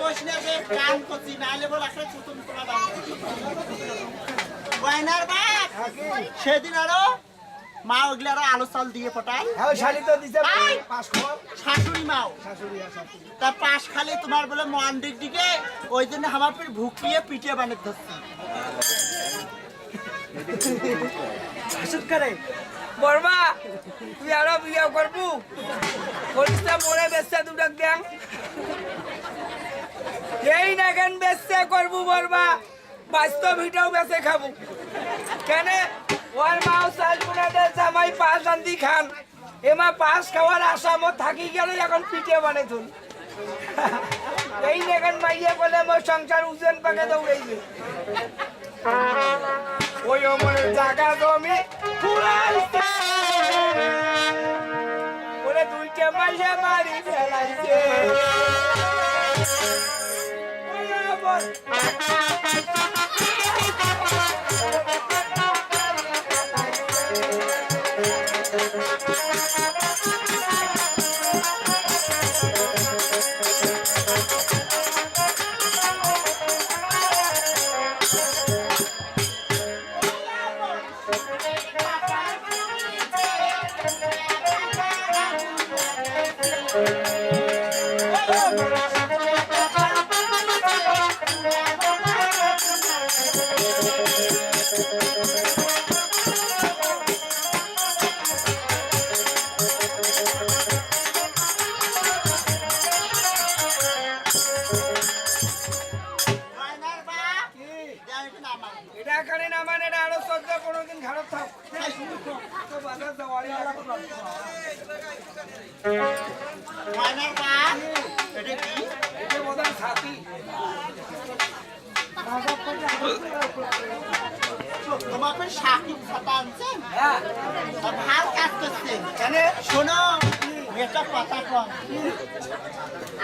কোশ না যে কান করছি নাইলে বল একটা চুতুন করা দাও ওয়াইনার বাপ সেদিন আরো মা ওগুলা আরো আলু চাল দিয়ে পটাই হ্যাঁ শালি তো দিছে পাঁচ খবর শাশুড়ি মাও শাশুড়ি তা পাশ খালি তোমার বলে মন দিক দিকে ওই জন্য আমার ফির ভুকিয়ে পিটিয়ে বানিয়ে ধরছি শাশুড় করে বর্মা তুই আরো বিয়ে করবু কলিস্তা মোড়ে বেচতে দুটাক দেন এই না কেন বেচতে করবু বর্মা বাস্তব ভিটাও বেচে খাবো কেন ওর মাও চাল পুনাতে জামাই পাঁচ আন্দি খান এমা পাঁচ খাওয়ার আশা মত থাকি গেল এখন পিঠে বানে তুল এই নেগান মাইয়া বলে মোর সংসার উজেন পাকে দৌড়াইবে ওই অমরের জায়গা জমি ফুরাইছে ওরে দুইটা মাইয়া মারি ফেলাইছে ওই অমর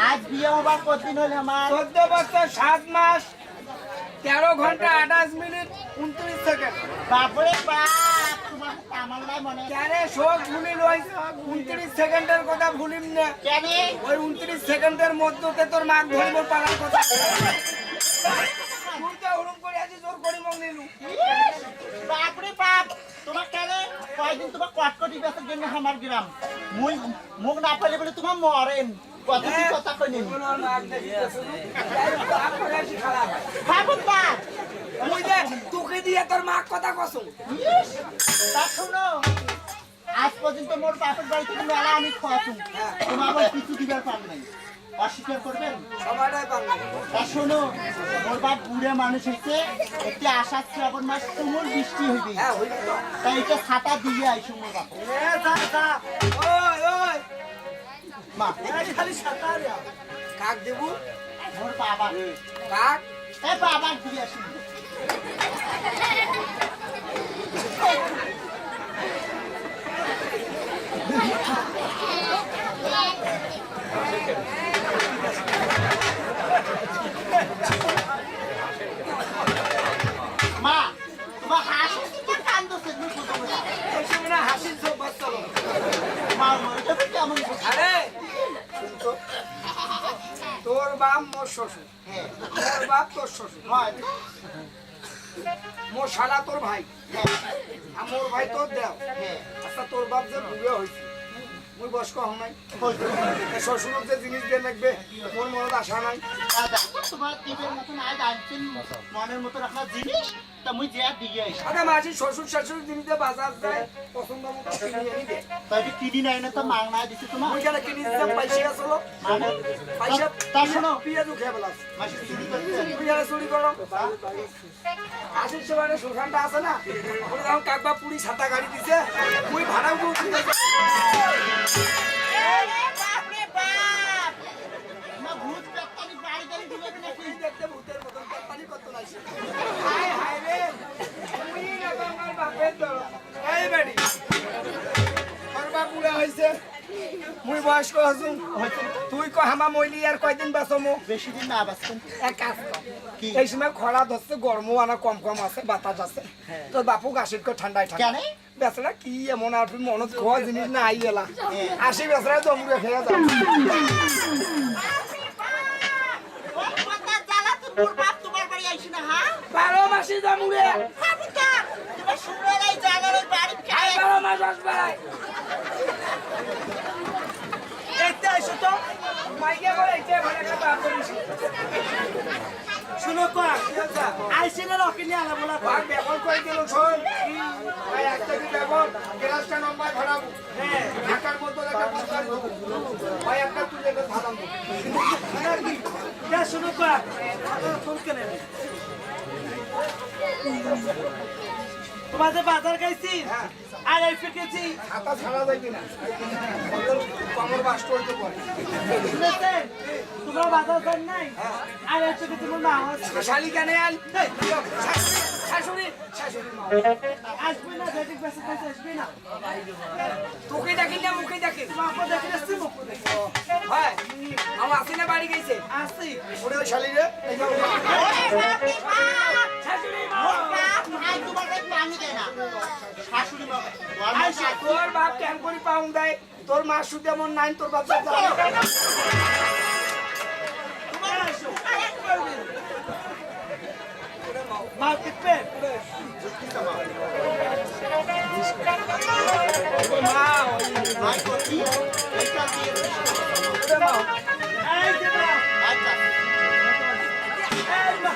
आज बिया होবার কতদিন হলো আমার 14 বছর 7 মাস 13 ঘন্টা 28 মিনিট 29 সেকেন্ড বাপরে বাপ তোমার কামাললাই মনে কেনে শোক ভুলি লইছ 29 সেকেন্ডের কথা ভুলিম না কেনে ওই 29 সেকেন্ডের মধ্যে তোর মাগ ধরব পারার কথা মুইটা হুরুম করে আজি জোর করি মং নিলু বাপরে বাপ তোমার কেনে কয়দিন তোমার কটকটি বেচার জন্য আমার গ্রাম মুই মুখ না পালে বলে তোমার মরেন কতদিন কথা কই নিন মুই যে তোকে দিয়ে তোর মা কথা কসু তা শুনো আজ পর্যন্ত মোর বাপের বাড়ি থেকে মেলা আমি খাওয়াছু তোমার আবার কিছু দিবার পার নাই অস্বীকার করবেন সবাই পারবে তা শোনো মোর বাপ বুড়ে মানুষ হইছে একটি আশা শ্রাবণ মাস তুমুল বৃষ্টি হইবে তাই এটা ছাতা দিয়ে আইসু মোর বাপ ওই ওই মা খালি ছাতা রে কাক দেবু মোর বাবা কাক এ বাবা দিয়ে আসি মা তোমার হাসি কি কান্দছে তুমি বুঝো না এসে না হাসি সব বাচ্চা মা এটা কেমন আরে তোর বাপ মোর শ্বশুর হ্যাঁ তোর বাপ তোর শ্বশুর হয় মোর শালা তোর ভাই আর মোর ভাই তোর দেও হ্যাঁ আচ্ছা তোর বাপ যে বুড়ো হয়েছে মুই বয়স্ক হম নাই শ্বশুর যে জিনিস দিয়ে লাগবে মোর মনত আশা নাই দাদা তোমার টিভির মতন আজ আনছেন মনের মতো রাখা জিনিস তা মুই যে দিয়ে আইছি আরে মাঝি শ্বশুর শাশুড়ি জিনিস দিয়ে বাজার যায় পছন্দ মতো কিনে এনে দে তাই কিনি নাই না তো মাং না দিছি তোমার মুই কেন কিনে দিলাম পয়সা আসলো মানে পয়সা তা শোনো পিয়া দুখে বলাস মাসি চুরি করতে পিয়া চুরি করো আসির সময় সুখানটা আছে না ওরে যখন কাকবা পুরি ছাতা গাড়ি দিছে মুই ভাড়াও করতে বাপরে বাপ মা ভূত পেট্টানি বাড়ি গাড়ি দিবে না কি দেখতে ভূতের মতন পানি কত নাইছে হায় হায় রে তুই না বাবার বাপের দর এই বেডি তোর বাপ বুড়া হইছে মুই বয়স্ক হসু তুই কো হামা মইলি আর কয়দিন বাঁচমু বেশি দিন না বাঁচতেন এক কাজ কর কি এই সময় খরা ধরছে গরমও আনা কম কম আছে বাতাস আছে তোর বাপু গাছের কো ঠান্ডায় ঠান্ডা কেন বেচারা কি এমন আর মনত খাওয়া জিনিস না আই গেলা আসি বেচারা জমুরে খেয়ে যাও মোর বাপ তোমার বাড়ি আইছি না হ্যাঁ 12 মাসে জামুরে খাবিতা তোমার শুনলে এই জায়গার ওই বাড়ি খায় 12 মাস আসবাই এতে আইছো তো মাইকে বলে এতে বলে একটা বাপ করিস শুনো কো আইছে না রকিনি আলা বলা ভাগ বেকল কই দিল শোন ভাই একটা কি বেকল গ্লাসটা নম্বর ধরাবো হ্যাঁ ঢাকার মতো একটা পুরস্কার দেবো ভাই একটা তুলে দে ধালাম তো যা শুনো কো ফোন কেন তোমাদের বাজার গাইছি আর এই ফিকেছি হাতা ছাড়া যাইবি না কমর বাস্ট হইতে পারে শুনেছেন তোমরা বাজার যান নাই আর এই ফিকে তোমার না শালি কেন আল শাশুড়ি শাশুড়ি মা আসবে না দেখি বেশি পয়সা আসবে না তোকে দেখি না মুখে দেখি তোমাকে দেখি না মুখ দেখি হয় আমার আসি না বাড়ি গেছে আসি ওরে শালি রে শাশুড়ি মা আই তোমার কাছে পানি দেয় না শাশুড়ি মা তোর বাপ কেন করে পাউন দেয় তোর মা শুধু এমন নাই তোর বাপ মার্কেট পে মা ভাই করছি এইটা দিয়ে মা এই যে মা আচ্ছা এই মা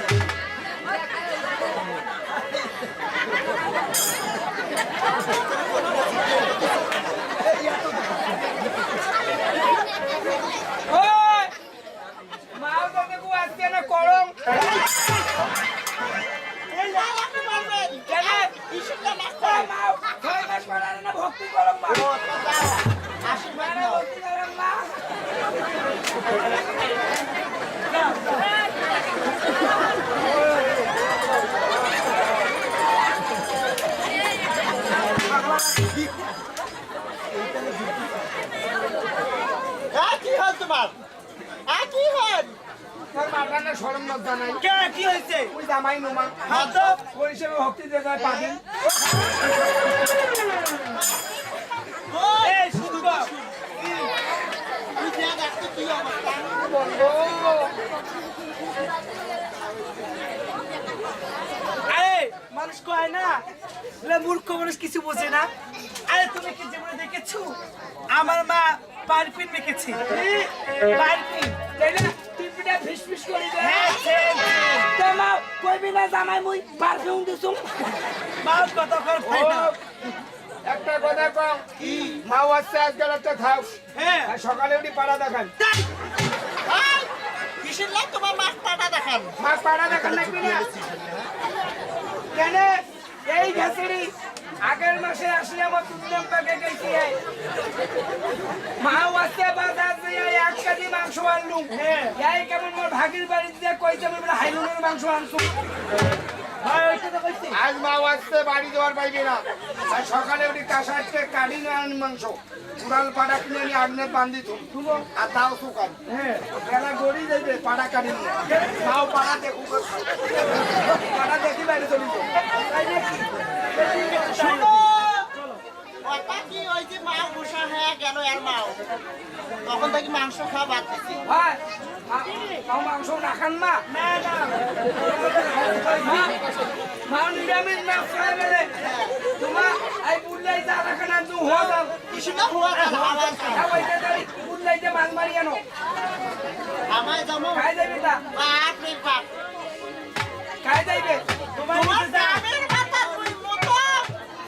ওই মাও তো দেখো আজকে না করম এই না আপনি বলবেন কেন ইশিটা মাছ মাও ছয় মাস পরে না ভক্তি করম মা আশীর্বাদ মানে নাও ভক্তি করম মা কি হল তোমার কি হল তোর মাথার না শরম লজ্জা নাই কে কি হইছে ওই জামাই নুমা হ্যাঁ তো ওই হিসেবে ভক্তি দিয়ে যায় পাগল এই শুধু তুই দেখ আজকে কি অবস্থা আরে মানুষ কয় না বলে মূর্খ মানুষ কিছু বোঝে না আরে তুমি কি জীবনে দেখেছো আমার মা পারফিন মেখেছে পারফিন তাই না টিপিটা ফিসফিস করে দেয় তো মা কইবি না জামাই মুই পারফিউম দিছুম মা কত কর খাই না একটা কথা কও কি মা আছে আজকে রাতে খাও হ্যাঁ সকালে উঠি পাড়া দেখান কিসের লাগ তোমার মাছ পাটা দেখান মা পাড়া দেখান লাগবে না কেন এই ঘাসড়ি আগের মাসে আসলে আমার তুললাম পাকে গেছি মা ওয়াসে বাজার দিয়ে 1 কেজি মাংস আনলুম এই কেমন মোর ভাগির বাড়ি দিয়ে কইতে আমি বলে হাইলুনের মাংস আনছু ভাই ওইটা তো কইছি আজ মা ওয়াসে বাড়ি যাওয়ার পাইবে না আর সকালে উঠি কাঁসারতে কাড়ি না আন মাংস কুড়াল পাড়া কিনে নিয়ে আগুনে বান্ধি তুলো আর দাও শুকান হ্যাঁ বেলা গড়ি যাইবে পাড়া কাটি নিয়ে মাও পাড়া দেখু পাড়া দেখি বাইরে চলি শোনো কথা কি ওই যে মা বসা হয়ে গেল আর মাও তখন থেকে মাংস খাওয়া বাদ দিছি ভাই মাও মাংস না খান মা না না মা নিরামিষ মাছ খাই বলে তোমার এই বুল্লাই যা রাখান আর তুই হওয়া দাও কিছুটা হওয়া গেল আবার ওইটা দাঁড়ি বুল্লাইতে মাছ মারি কেন আমায় জমো খাই যাবি তা বাপ রে বাপ খাই যাইবে তোমার গ্রামের কথা তুই মতো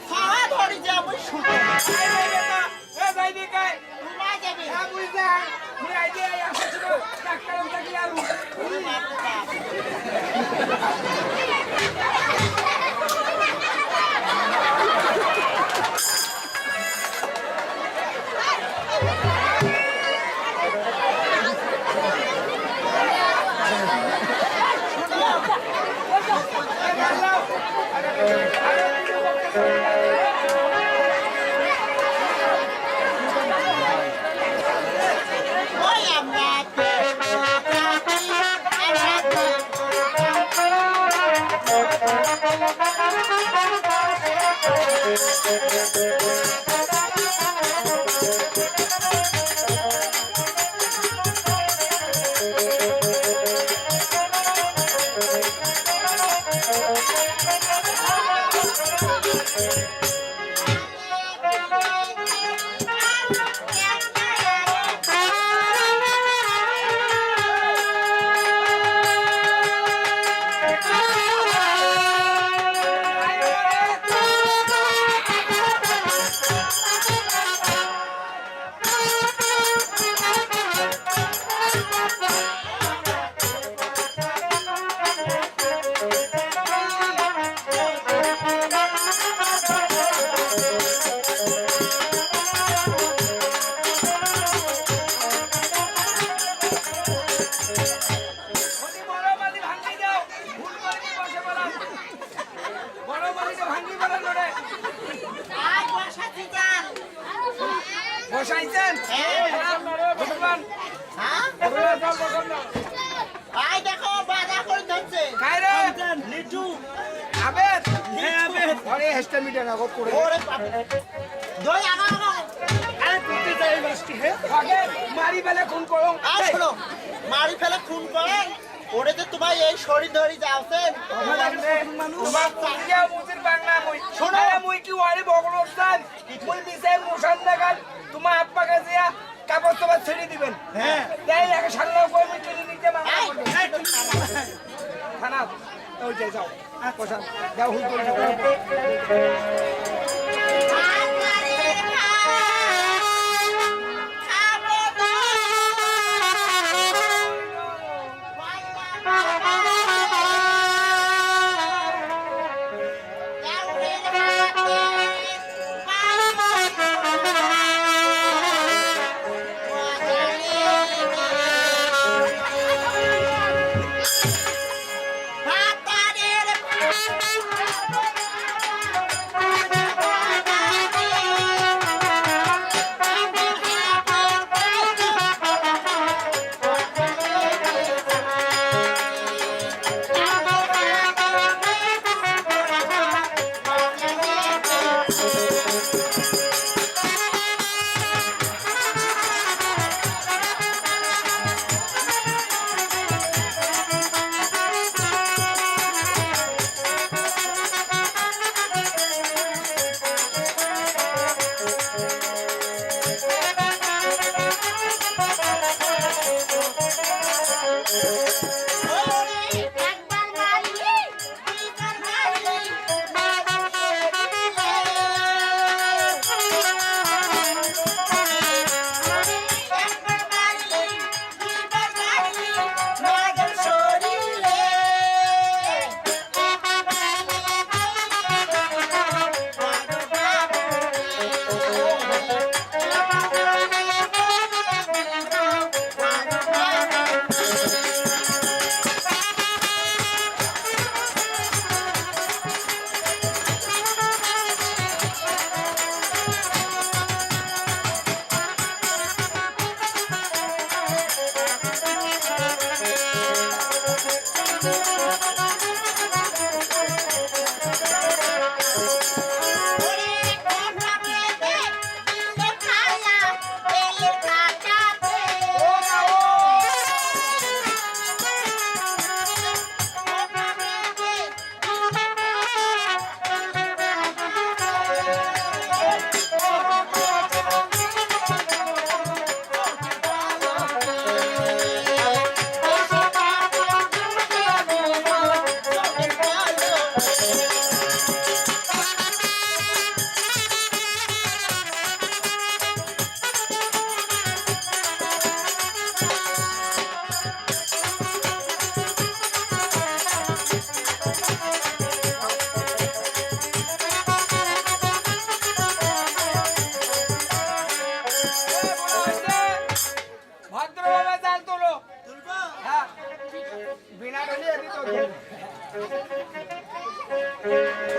খাওয়া ধরে যাবো শুনে খাই যাইবে না এ যাইবে কাই তোমায় যাবে হ্যাঁ বুঝলা মুই আইতে আসছিল ডাক্তার থাকি আলু বাপ রে বাপ ওই আমরা বসাইছেন ভগবান হ্যাঁ ভাই দেখো বাধা করে ধরছে কাই রে লিটু আবেদ আরে হেস্টা মিটে না গো পড়ে ওরে বাপ দই আগা আগা আরে তুই যাই বাসটি হে আগে মারি বেলে খুন করো আ শোনো মারি ফেলে খুন করেন ওরে তো তোমার এই শরীর ধরি যাওছেন তোমার চাকিয়া মুজির বাংলা মই শোনো। আরে মই কি ওয়ারে বগলস্তান মই বিছে মোশান দেখাল তোমার আব্বা কাছে কাপড় তোমার ছেড়ে দিবেন হ্যাঁ তাই আগে সামনে কই মই ছেড়ে দিতে মানা এই, করবে এই, তুমি থামো। খানা ওই যে যাও বসান যাও হুই করে যাও ভদ্রভাবে জাল তোলো হ্যাঁ বিনা ডলি এদি তো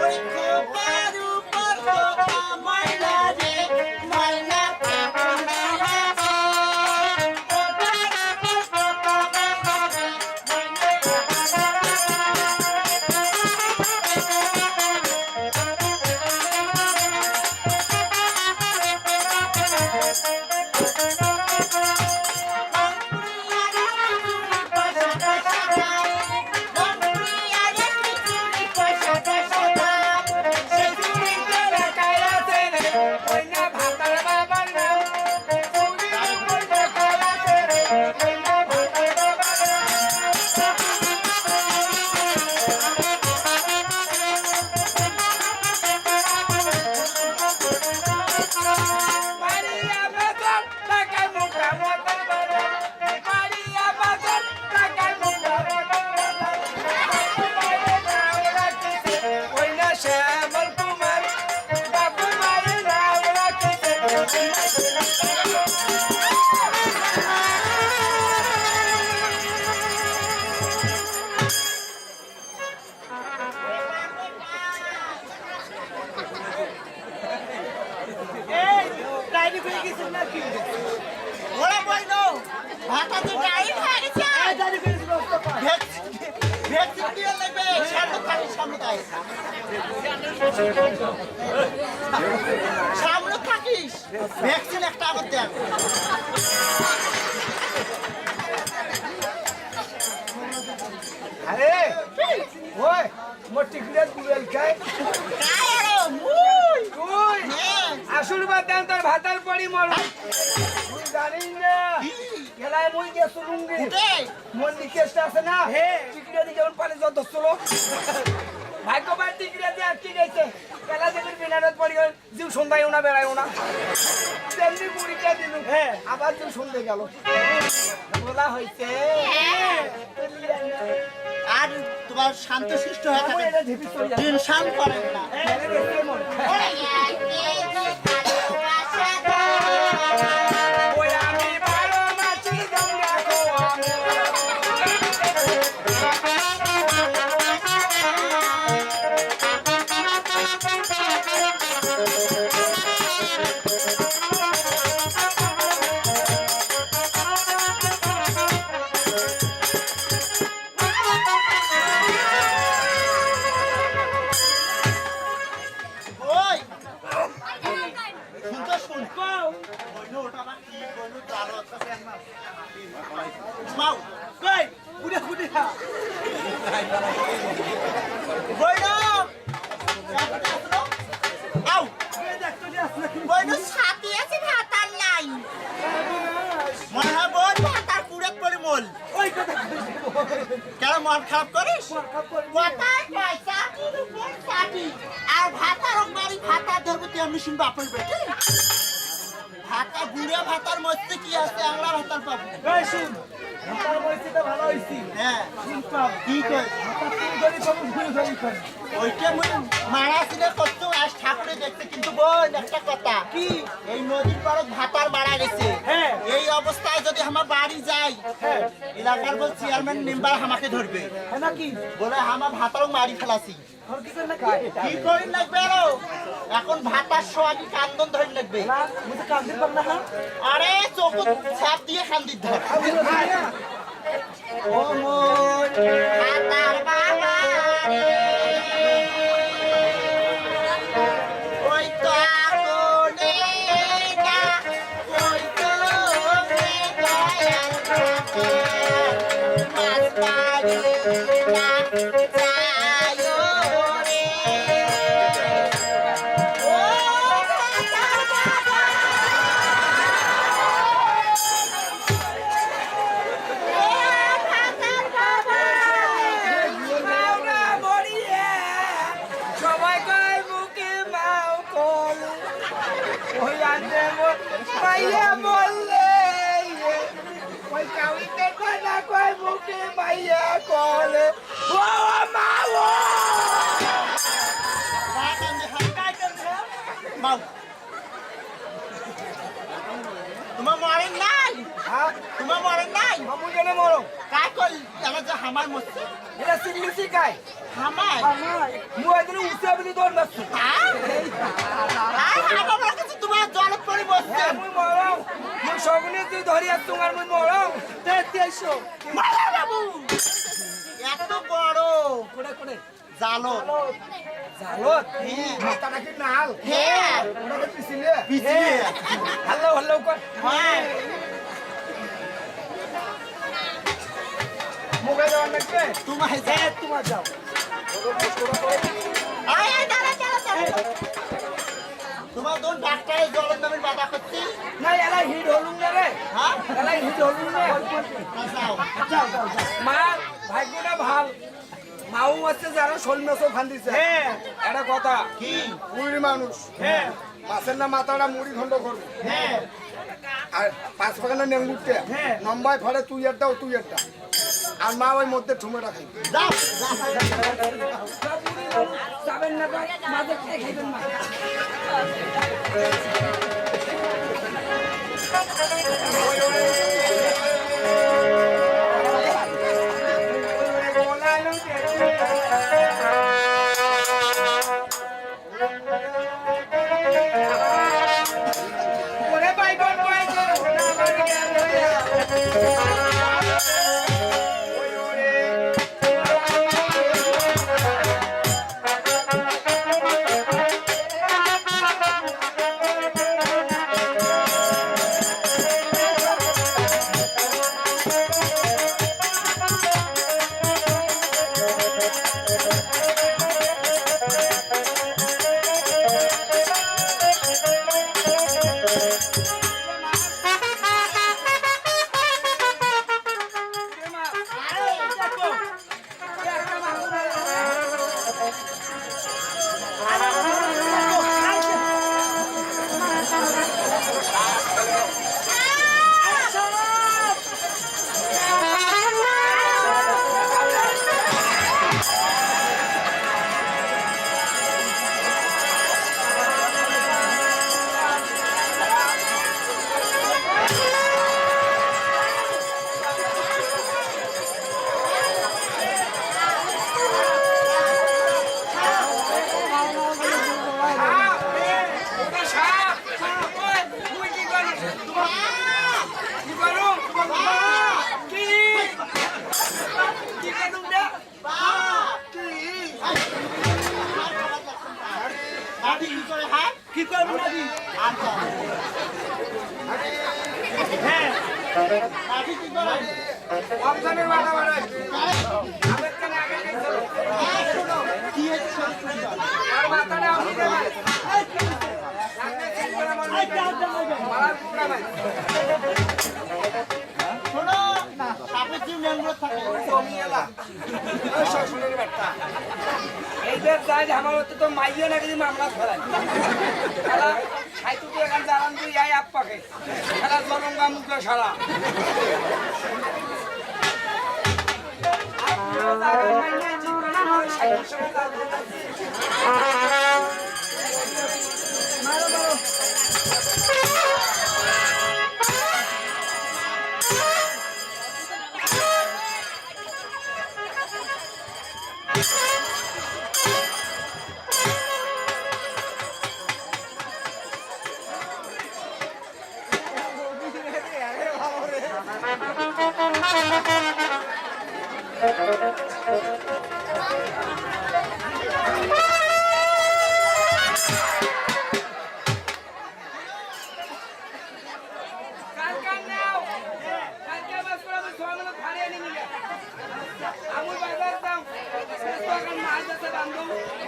ওই খোপার উপর খোপা ময়না রে, ময়না খোপা ময়না রে। খোপার উপর খোপা ময়না রে, ময়না খোপা ময়না রে। ওরা বইলো ভাতাতে ডাইট হয়ে গেছে ভ্যাকসিন দিয়ে লাগবে সামনে থাকিস ভ্যাকসিন একটা আবার দেখ আরে ওই মোর টিকলে গুগল খায় আসল বাদ দেন তোর ভাতার পড়ি মর তুই জানিস না খেলায় মই গেছো লুঙ্গি মন নিকেশটা আছে না টিকলে দিয়ে যেমন পারে যত চলো ভাগ্যবান টিকলে দিয়ে আটকে গেছে খেলা যেদিন বিনারত পড়ি জিউ সন্ধ্যায় না বেড়ায়ও না তেমনি মুড়িটা দিল আবার জিউ সন্ধ্যে গেল বলা হয়েছে আর তোমার শান্ত শিষ্ট হয়ে থাকে টেনশন করেন না কেন মন খারাপ করিস আর ভাতার বাড়ি ভাতা ধরবো তেমনি শুন বাপের বেটে ভাতা বুড়ে ভাতার মধ্যে কি আছে আমরা ভাতার পাবো ভালো হয়েছি হ্যাঁ কি কই ওইটা মারা ছিল করতো আজ ঠাকুরে দেখতে কিন্তু বোন একটা কথা কি এই নদীর পাড়ত ভাতার মারা গেছে হ্যাঁ এই অবস্থায় যদি আমার বাড়ি যাই এলাকার বল চেয়ারম্যান মেম্বার আমাকে ধরবে নাকি বলে আমার ভাতারও মারি ফেলাছি কি করি লাগবে আরো এখন ভাতার সোয়াগি কান্দন ধরে লাগবে আরে চোখ ছাপ দিয়ে কান্দির ধর ও মোর ভাতার বাবা ওই তো আগুনে না ওই তো মাছ পাড়ি না মাইয়া বললে ওই কাউকে কথা কয় মুখে মাইয়া কলে ও মা ও তোমার মরে নাই তোমার মরে নাই মামু জনে মরো কাই কই আমার যে হামার মরছে এটা সিগনেসি কাই হামার মু এদিন উঠে বলি দৌড় মারছি আমার কাছে তোমার জলে পড়ে বসছে মুই মরম মুই সগুনে তুই ধরিয়া তোমার মুই মরম তেইশো মালা বাবু এত বড় কোড়ে কোড়ে জালো জালত মাথা নাকি নাল হ্যাঁ ওটা পিছিলে পিছিলে হ্যালো হ্যালো কর হ্যাঁ মুখে যাওয়ার লাগবে তোমার তোমার যাও আয় আয় দাঁড়া তোমার দোন ডাক্তারের জলের নামের বাধা করছি না এলা হিট হলুম না রে হ্যাঁ এলা হিট হলুম না যাও মা ভাগ্যটা ভাল মাও আছে যারা শোল মেসো ফান দিছে হ্যাঁ এটা কথা কি মুড়ি মানুষ হ্যাঁ মাছের না মাথাটা মুড়ি খন্ড করবে হ্যাঁ আর 5 পাকানা নেঙ্গুটে হ্যাঁ নম্বর ফলে তুই একটা আর মা ওই মধ্যে ঠুমে রাখি যাও যাবেন না মাঝে খাইবেন না কি করবো নাকি হ্যাঁ অপশনের মাথা বাড়াই আবেগ কেন আগে কি হচ্ছে আর মাথাটা আপনি দেবেন শোনো সাপের যে ম্যাঙ্গুলো থাকে এইবার যাই আমার হচ্ছে তো মাইয়া নাকি মামলা ফেলায় খেলা সাইতু তো এখানে জানান তুই যাই আপ্পাকে খেলা জলঙ্গা মুখ সারা মারো মারো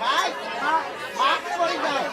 ভাই মাছ করে যাও